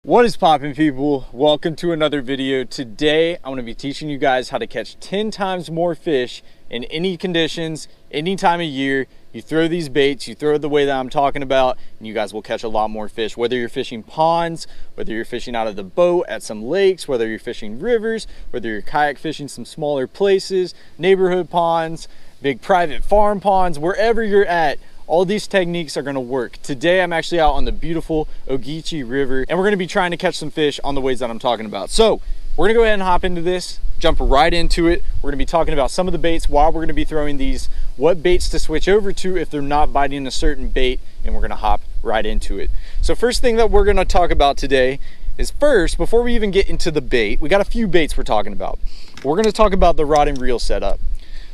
What is poppin', people? Welcome to another video. Today I'm going to be teaching you guys how to catch 10 times more fish in any conditions, any time of year. You throw these baits, you throw it the way that I'm talking about, and you guys will catch a lot more fish. Whether you're fishing ponds, whether you're fishing out of the boat at some lakes, whether you're fishing rivers, whether you're kayak fishing some smaller places, neighborhood ponds, big private farm ponds, wherever you're at, all these techniques are gonna work. Today, I'm actually out on the beautiful Ogeechee River, and we're gonna be trying to catch some fish on the ways that I'm talking about. So we're gonna go ahead and hop into this, jump right into it. We're gonna be talking about some of the baits while we're gonna be throwing these, what baits to switch over to if they're not biting a certain bait, and we're gonna hop right into it. So first thing that we're gonna talk about today is first, before we even get into the bait, we got a few baits we're talking about. We're gonna talk about the rod and reel setup.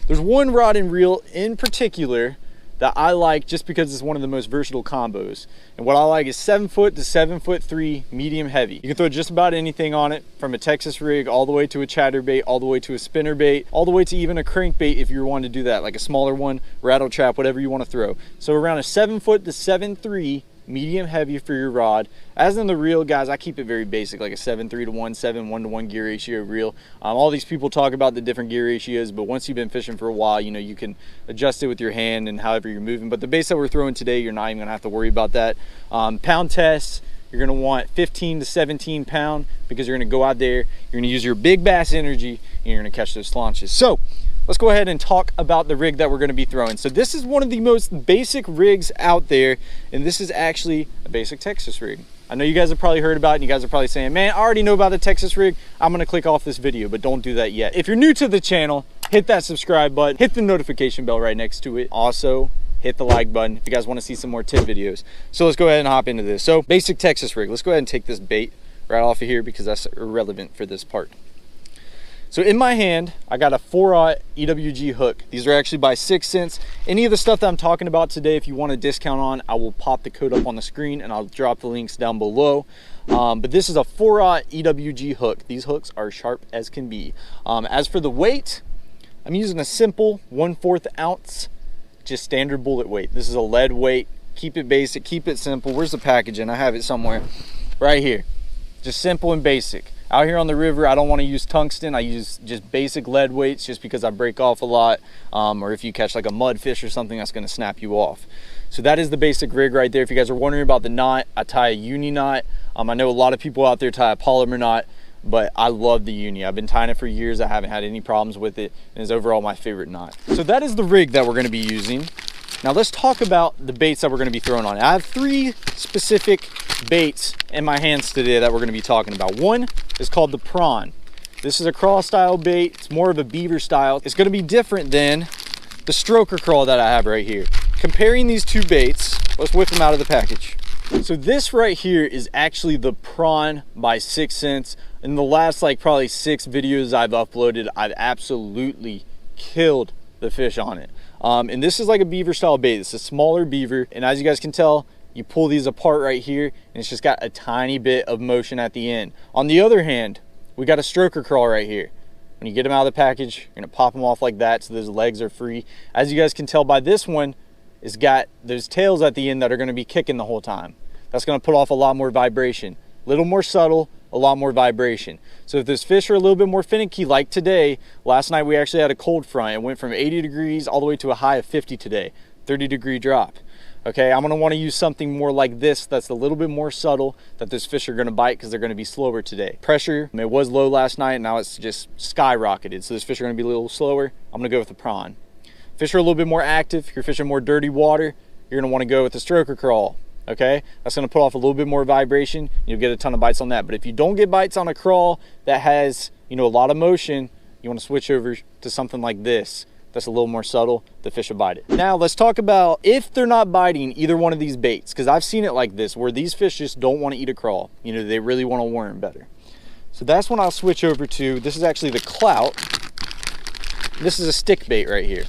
There's one rod and reel in particular that I like just because it's one of the most versatile combos. And what I like is 7 foot to 7'3" medium heavy. You can throw just about anything on it, from a Texas rig all the way to a chatterbait, all the way to a spinnerbait, all the way to even a crankbait if you want to do that, like a smaller one, rattle trap, whatever you want to throw. So around a 7 foot to 7'3" medium heavy for your rod. As in the reel, guys, I keep it very basic, like a 7.3 to 1.7, 1-to-1 gear ratio reel. All these people talk about the different gear ratios, but once you've been fishing for a while, you know, you can adjust it with your hand and however you're moving. But the baits that we're throwing today, you're not even gonna have to worry about that. Pound tests, you're gonna want 15 to 17 pound, because you're gonna go out there, you're gonna use your big bass energy, and you're gonna catch those launches. So let's go ahead and talk about the rig that we're going to be throwing. So this is one of the most basic rigs out there, and this is actually a basic Texas rig. I know you guys have probably heard about it, and you guys are probably saying, man, I already know about the Texas rig. I'm going to click off this video, but don't do that yet. If you're new to the channel, hit that subscribe button, hit the notification bell right next to it. Also, hit the like button if you guys want to see some more tip videos. So let's go ahead and hop into this. So basic Texas rig. Let's go ahead and take this bait right off of here because that's irrelevant for this part. So in my hand, I got a 4/0 EWG hook. These are actually by 6 cents. Any of the stuff that I'm talking about today, if you want a discount on, I will pop the code up on the screen and I'll drop the links down below. But this is a 4/0 EWG hook. These hooks are sharp as can be. As for the weight, I'm using a simple 1/4 ounce, just standard bullet weight. This is a lead weight. Keep it basic, keep it simple. Where's the packaging? I have it somewhere. Right here. Just simple and basic. Out here on the river, I don't want to use tungsten. I use just basic lead weights just because I break off a lot. Or if you catch like a mud fish or something, that's going to snap you off. So that is the basic rig right there. If you guys are wondering about the knot, I tie a uni knot. I know a lot of people out there tie a polymer knot, but I love the uni. I've been tying it for years. I haven't had any problems with it, and it's overall my favorite knot. So that is the rig that we're going to be using. Now let's talk about the baits that we're going to be throwing on. I have 3 specific baits in my hands today that we're going to be talking about. One is called the prawn. This is a crawl style bait. It's more of a beaver style. It's going to be different than the stroker crawl that I have right here. Comparing these 2 baits, let's whip them out of the package. So this right here is actually the prawn by 6 cents. In the last probably 6 videos I've uploaded, I've absolutely killed the fish on it. And this is like a beaver style bait. It's a smaller beaver, and as you guys can tell, you pull these apart right here and it's just got a tiny bit of motion at the end. On the other hand, we got a stroker crawl right here. When you get them out of the package, you're gonna pop them off like that so those legs are free. As you guys can tell by this one, it's got those tails at the end that are gonna be kicking the whole time. That's gonna put off a lot more vibration. A little more subtle, a lot more vibration. So if those fish are a little bit more finicky, like today, last night we actually had a cold front. It went from 80 degrees all the way to a high of 50 today, 30-degree drop. Okay, I'm gonna wanna use something more like this that's a little bit more subtle, that those fish are gonna bite because they're gonna be slower today. Pressure, it was low last night, now it's just skyrocketed. So those fish are gonna be a little slower. I'm gonna go with the prawn. Fish are a little bit more active. If you're fishing more dirty water, you're gonna wanna go with the stroker crawl. Okay, that's going to put off a little bit more vibration. You'll get a ton of bites on that. But if you don't get bites on a crawl that has, you know, a lot of motion, you want to switch over to something like this that's a little more subtle. The fish will bite it. Now let's talk about if they're not biting either one of these baits, because I've seen it like this where these fish just don't want to eat a crawl. You know, they really want a worm better. So that's when I'll switch over to, this is actually the Clout. This is a stick bait right here.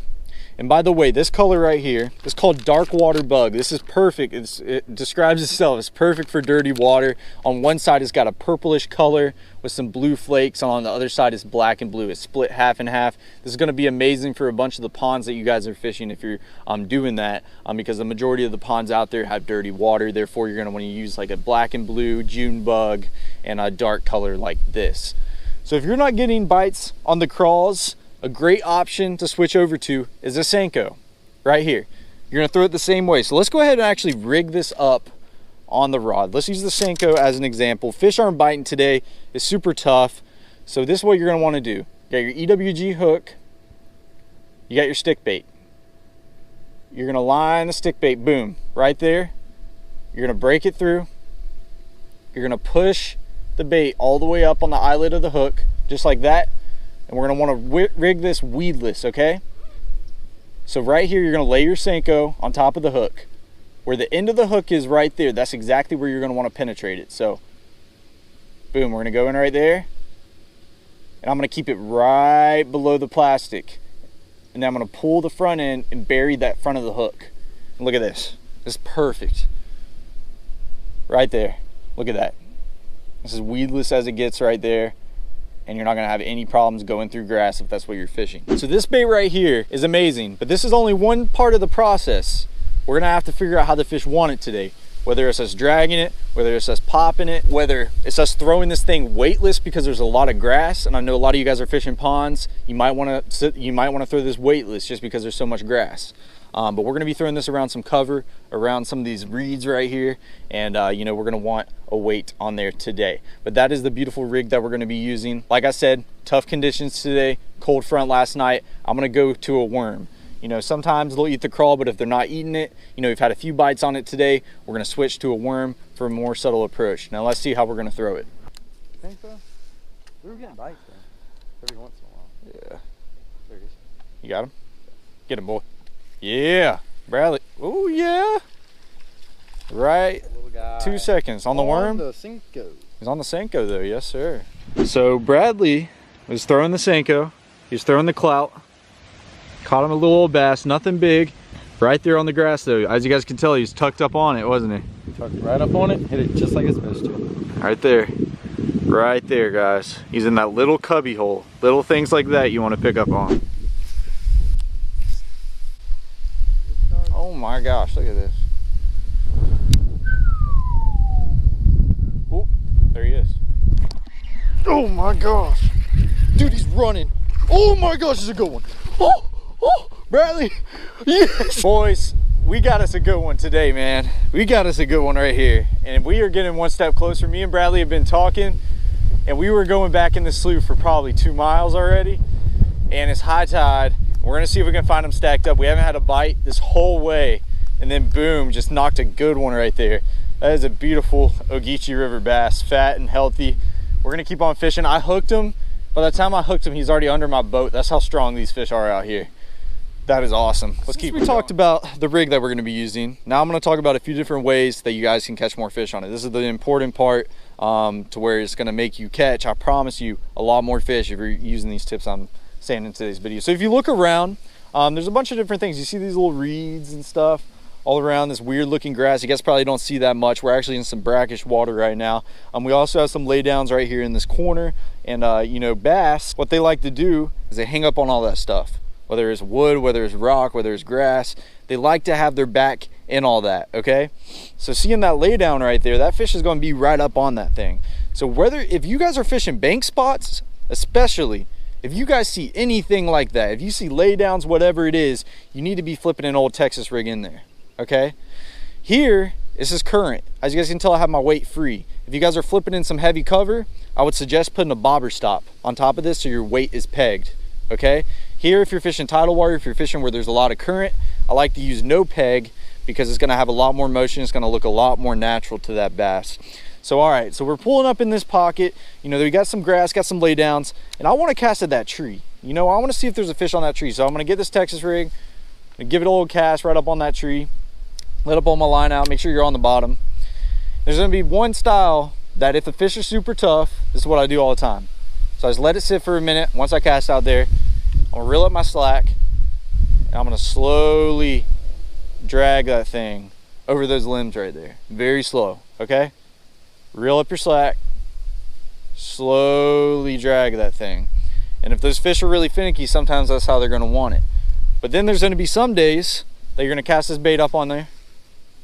And by the way, this color right here is called dark water bug. This is perfect. It describes itself. It's perfect for dirty water. On one side, it's got a purplish color with some blue flakes. On the other side, it's black and blue. It's split half and half. This is going to be amazing for a bunch of the ponds that you guys are fishing if you're doing that, because the majority of the ponds out there have dirty water. Therefore, you're going to want to use like a black and blue June bug and a dark color like this. So if you're not getting bites on the crawls, a great option to switch over to is a Senko right here. You're gonna throw it the same way. So let's go ahead and actually rig this up on the rod. Let's use the Senko as an example. Fish aren't biting today. It's super tough. So this is what you're gonna wanna do. You got your EWG hook. You got your stick bait. You're gonna line the stick bait, boom, right there. You're gonna break it through. You're gonna push the bait all the way up on the eyelet of the hook, just like that. And we're gonna wanna rig this weedless, okay? So right here, you're gonna lay your Senko on top of the hook. Where the end of the hook is right there, that's exactly where you're gonna wanna penetrate it. So, boom, we're gonna go in right there. And I'm gonna keep it right below the plastic. And then I'm gonna pull the front end and bury that front of the hook. And look at this, this is perfect. Right there, look at that. This is weedless as it gets right there. And you're not gonna have any problems going through grass if that's what you're fishing. So this bait right here is amazing, but this is only one part of the process. We're gonna have to figure out how the fish want it today. Whether it's us dragging it, whether it's us popping it, whether it's us throwing this thing weightless because there's a lot of grass. And I know a lot of you guys are fishing ponds. You might wanna throw this weightless just because there's so much grass. But we're gonna be throwing this around some cover, around some of these reeds right here. And you know, we're gonna want a weight on there today. But that is the beautiful rig that we're gonna be using. Like I said, tough conditions today, cold front last night. I'm gonna go to a worm. You know, sometimes they'll eat the crawl, but if they're not eating it, you know, we've had a few bites on it today, we're gonna switch to a worm for a more subtle approach. Now let's see how we're gonna throw it. You think so? We were getting bites though, every once in a while. Yeah. There he is. You got him? Get him, boy. Yeah, Bradley. Oh yeah. Right. Little guy. 2 seconds on the worm. The Senko. He's on the Senko though, yes sir. So Bradley was throwing the Senko. He was throwing the clout. Caught him a little old bass, nothing big. Right there on the grass though. As you guys can tell, he's tucked up on it, wasn't he? Tucked right up on it, hit it just like it's supposed to. Right there. Right there, guys. He's in that little cubby hole. Little things like that you want to pick up on. Oh my gosh, look at this. Oh, there he is. Oh my gosh. Dude, he's running. Oh my gosh, it's a good one. Oh, oh, Bradley. Yes. Boys, we got us a good one today, man. We got us a good one right here. And we are getting one step closer. Me and Bradley have been talking, and we were going back in the slough for probably 2 miles already. And it's high tide. We're gonna see if we can find them stacked up. We haven't had a bite this whole way. And then boom, just knocked a good one right there. That is a beautiful Ogeechee River bass, fat and healthy. We're gonna keep on fishing. I hooked him. By the time I hooked him, he's already under my boat. That's how strong these fish are out here. That is awesome. Let's keep. We talked about the rig that we're gonna be using. Now I'm gonna talk about a few different ways that you guys can catch more fish on it. This is the important part to where it's gonna make you catch, I promise you, a lot more fish if you're using these tips I'm saying in today's video. So if you look around, there's a bunch of different things. You see these little reeds and stuff all around this weird looking grass. You guys probably don't see that much. We're actually in some brackish water right now. We also have some laydowns right here in this corner. And you know, bass, what they like to do is they hang up on all that stuff. Whether it's wood, whether it's rock, whether it's grass, they like to have their back in all that, okay? So seeing that laydown right there, that fish is gonna be right up on that thing. So if you guys are fishing bank spots, especially, if you guys see anything like that, if you see laydowns, whatever it is, you need to be flipping an old Texas rig in there. Okay, here this is current. As you guys can tell, I have my weight free. If you guys are flipping in some heavy cover, I would suggest putting a bobber stop on top of this so your weight is pegged. Okay, here if you're fishing tidal water, if you're fishing where there's a lot of current, I like to use no peg because it's going to have a lot more motion. It's going to look a lot more natural to that bass. So all right, so we're pulling up in this pocket. You know, we got some grass, got some laydowns, and I want to cast at that tree. You know, I want to see if there's a fish on that tree. So I'm going to get this Texas rig and give it a little cast right up on that tree. Let up on my line out, make sure you're on the bottom. There's gonna be one style that if the fish are super tough, this is what I do all the time. So I just let it sit for a minute. Once I cast out there, I'm gonna reel up my slack, and And I'm gonna slowly drag that thing over those limbs right there. Very slow, okay? Reel up your slack. Slowly drag that thing. And if those fish are really finicky, sometimes that's how they're gonna want it. But then there's gonna be some days that you're gonna cast this bait up on there.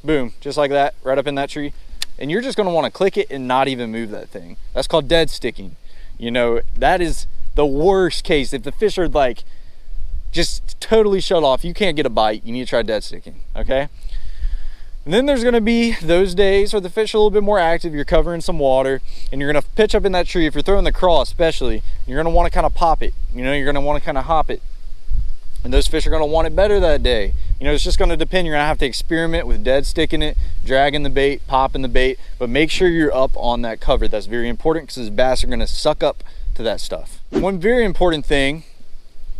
Boom, just like that, right up in that tree. And you're just gonna wanna click it and not even move that thing. That's called dead sticking. You know, that is the worst case. If the fish are like, just totally shut off, you can't get a bite, you need to try dead sticking, okay? And then there's gonna be those days where the fish are a little bit more active, you're covering some water, and you're gonna pitch up in that tree. If you're throwing the crawl especially, you're gonna wanna kinda pop it. You know, you're gonna wanna kinda hop it. And those fish are gonna want it better that day. You know, it's just gonna depend. You're gonna have to experiment with dead sticking it, dragging the bait, popping the bait, but make sure you're up on that cover. That's very important because those bass are gonna suck up to that stuff. One very important thing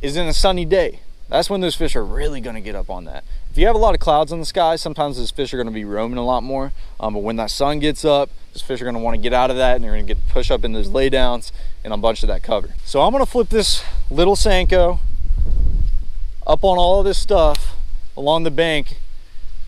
is in a sunny day. That's when those fish are really gonna get up on that. If you have a lot of clouds in the sky, sometimes those fish are gonna be roaming a lot more. But when that sun gets up, those fish are gonna wanna get out of that and they're gonna get push up in those laydowns and a bunch of that cover. So I'm gonna flip this little Senko up on all of this stuff along the bank,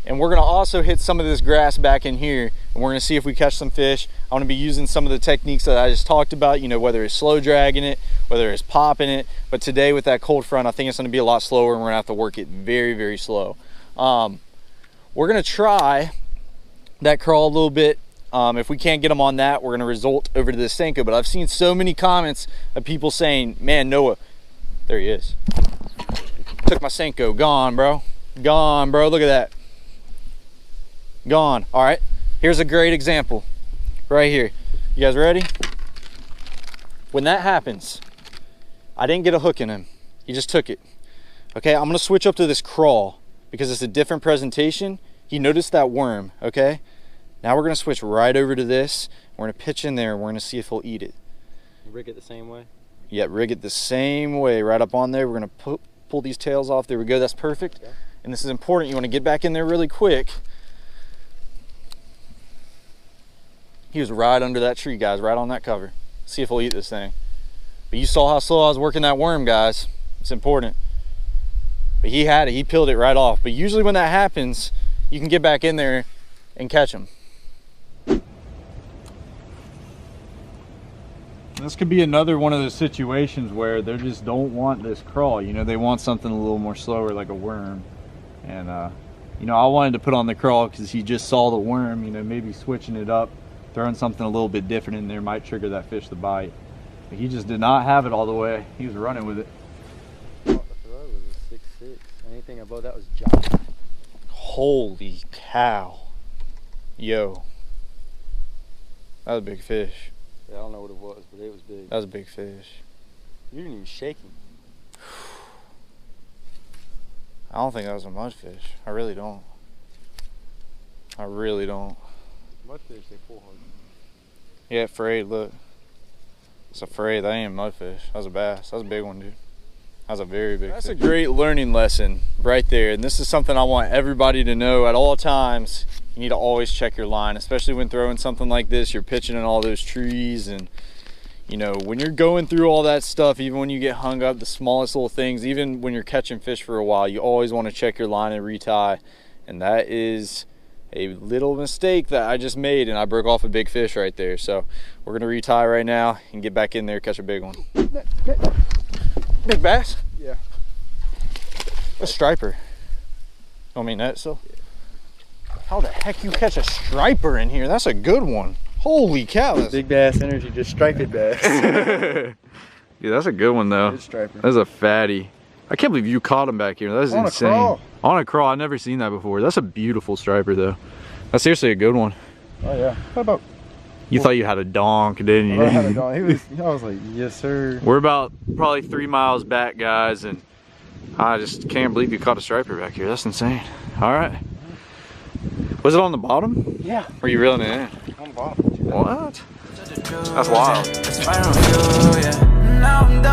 and we're gonna also hit some of this grass back in here, and we're gonna see if we catch some fish. I wanna be using some of the techniques that I just talked about, you know, whether it's slow dragging it, whether it's popping it, but today with that cold front, I think it's gonna be a lot slower and we're gonna have to work it very, very slow. We're gonna try that crawl a little bit. If we can't get them on that, we're gonna result over to the Senko, but I've seen so many comments of people saying, man, Noah, there he is. Took my Senko, gone, bro. Gone, bro, look at that. Gone. All right, here's a great example right here. You guys ready? When that happens, I didn't get a hook in him. He just took it. Okay, I'm gonna switch up to this crawl because it's a different presentation. He noticed that worm, okay? Now we're gonna switch right over to this. We're gonna pitch in there and we're gonna see if he'll eat it. Rig it the same way? Yeah, rig it the same way, right up on there. We're gonna pull these tails off. There we go, that's perfect. Okay. And this is important. You wanna get back in there really quick. He was right under that tree, guys, right on that cover. See if he'll eat this thing. But you saw how slow I was working that worm, guys. It's important. But he had it, he peeled it right off. But usually when that happens, you can get back in there and catch him. This could be another one of those situations where they just don't want this crawl. You know, they want something a little more slower, like a worm. And, you know, I wanted to put on the crawl because he just saw the worm, you know, maybe switching it up, throwing something a little bit different in there might trigger that fish to bite. But he just did not have it all the way. He was running with it. What the throw was a 6'6". Anything above that was giant. Holy cow. Yo. That was a big fish. Yeah, I don't know what it was, but it was big. That was a big fish. You didn't even shake him. I don't think that was a mudfish. I really don't. I really don't. Mudfish, they pull hard. Yeah, frayed, look. It's a fray. That ain't a mudfish. That was a bass. That was a big one, dude. That was a very big fish. That's a great learning lesson right there. And this is something I want everybody to know at all times. You need to always check your line, especially when throwing something like this. You're pitching in all those trees, and you know, when you're going through all that stuff, even when you get hung up, the smallest little things, even when you're catching fish for a while, you always want to check your line and retie. And that is a little mistake that I just made, and I broke off a big fish right there. So we're gonna retie right now and get back in there, catch a big one. Big bass? Yeah. A striper. I mean that still? Yeah. How the heck you catch a striper in here? That's a good one. Holy cow. That's Big Bass Energy, just striped bass. Yeah, that's a good one though. Good striper. That's a fatty. I can't believe you caught him back here. That is insane. On a crawl. On a crawl. I've never seen that before. That's a beautiful striper though. That's seriously a good one. Oh yeah. What about? You thought you had a donk, didn't you? I had a donk. I was like, yes sir. We're about probably 3 miles back, guys, and I just can't believe you caught a striper back here. That's insane. All right. Was it on the bottom? Yeah. Were you reeling it in? On the bottom. What? That's wild. Now I'm done.